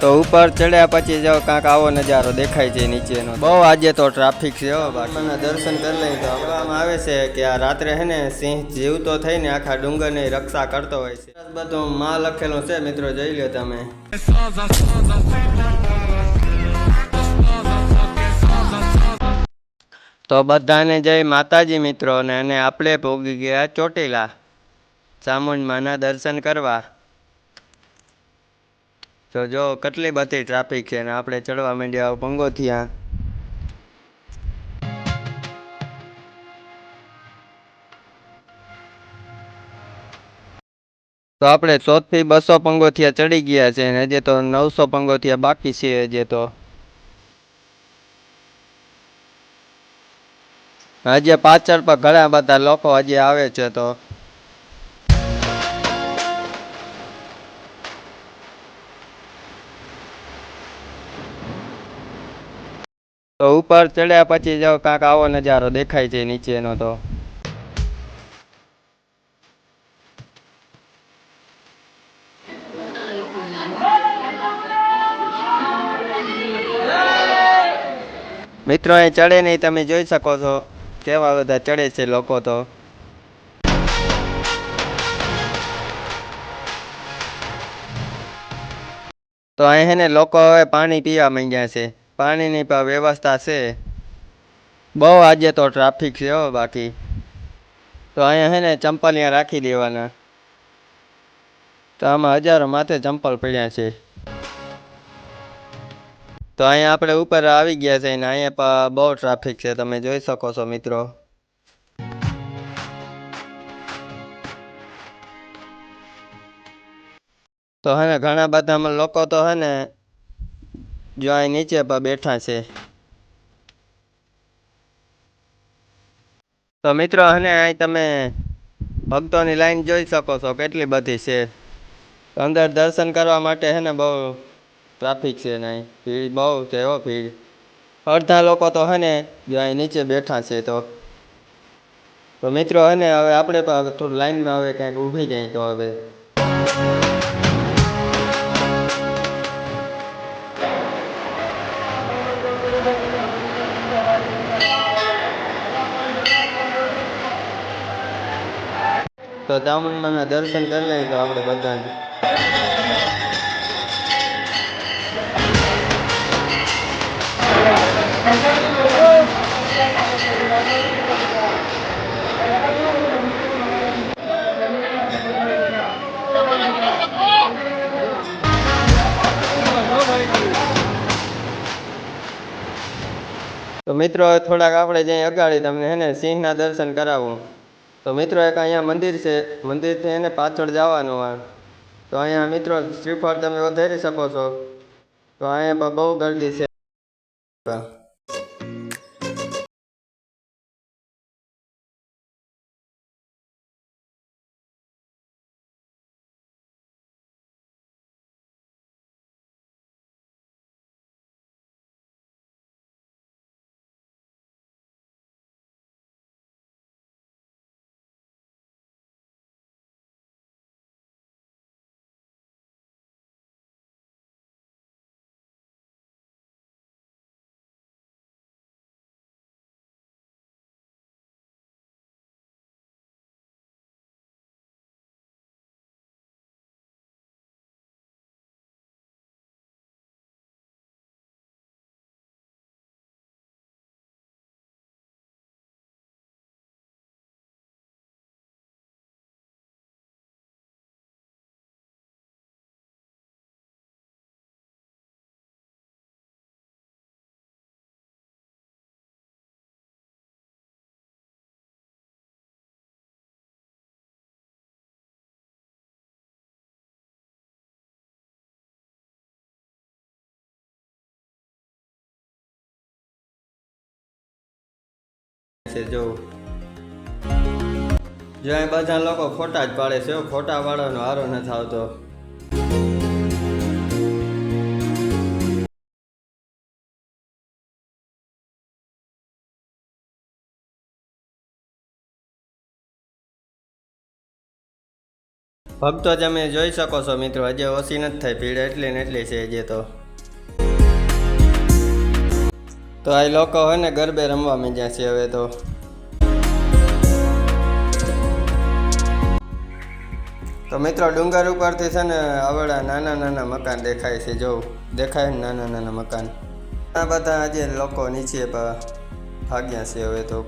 તો ઉપર ચડ્યા પછી જો કાંક આવો નજારો દેખાય છે નીચેનો. બહુ આજે તો ટ્રાફિક છે હો. બાકી દર્શન કરી લઈએ તો કહેવામાં આવે છે કે આ રાત્રે હે ને સિંહ જીવતો થઈને આખા ડુંગરની રક્ષા કરતો હોય છે. બધું માં લખેલું છે મિત્રો, જોઈ લો તમે. તો બધાને જય માતાજી મિત્રો. અને આપણે પહોંચી ગયા ચોટીલા ચામુંડમાના દર્શન કરવા. તો જો કેટલી બધી ટ્રાફિક છે ને આપણે ચડવા માંડ્યા પંગોથિયા. તો આપણે 100 થી 200 પંગોથિયા ચડી ગયા છે ને હજી તો 900 પંગોથિયા બાકી છે હજી તો. હજી પાછળ પર ઘણા બધા લોકો હજી આવે છે. તો ઉપર ચડ્યા પછી જો કાંક આવો નજારો દેખાય છે નીચેનો. મિત્રો અહીં ચડે નહીં, તમે જોઈ શકો છો કેવા બધા ચડે છે લોકો. તો અહીં હે ને લોકો હવે પાણી પીવા માંડ્યા છે. પાણીની પણ વ્યવસ્થા છે. બહુ આજે તો ટ્રાફિક છે હો. બાકી તો અહીંયા હે ને ચંપલ અહીંયા રાખી દેવાના. તો આમાં હજારો માથે ચંપલ પડ્યા છે. તો અહીંયા આપણે ઉપર આવી ગયા છે ને અહીંયા પણ બહુ ટ્રાફિક છે, તમે જોઈ શકો છો મિત્રો. તો હે ને ઘણા બધા લોકો તો હે ને જો અહીં નીચે પણ બેઠા છે. તો મિત્રો હે અહીં તમે ભક્તોની લાઈન જોઈ શકો છો કેટલી બધી છે. અંદર દર્શન કરવા માટે હે ને બહુ ટ્રાફિક છે ને ભીડ બહુ છે હો. ભીડ અડધા લોકો તો હે ને જો અહીં નીચે બેઠા છે. તો મિત્રો હે ને હવે આપણે પણ થોડું લાઈનમાં હવે ક્યાંક ઊભી જાય તો હવે. તો ચામુંડમાના દર્શન કરી લઈએ તો આપણે બધાને. તો મિત્રો થોડાક આપણે જઈ અગાડી તમને હે ને સિંહના દર્શન કરાવું. તો મિત્રો એક અહીંયા મંદિર છે, મંદિરથી એને પાછળ જવાનું હોય. તો અહીંયા મિત્રો શ્રીફળ તમે વધારી શકો છો. તો અહીંયા પણ બહુ ગર્દી છે. જો અહીં બધા લોકો ફોટા જ પાડે છે, ફોટા પાડવાનો હારો નથી આવતો. ભક્તો તમે જોઈ શકો છો મિત્રો, હજી ઓછી નથી થઈ ભીડ, એટલી ને એટલી છે હજી તો આ લોકો હોય ને ગરબે રમવા માંડ્યા છે હવે તો મિત્રો ડુંગર ઉપરથી છે ને આવડા નાના નાના મકાન દેખાય છે, જો દેખાય ને નાના નાના મકાન. આ બધા આજે લોકો નીચે ભાગ્યા છે હવે તો.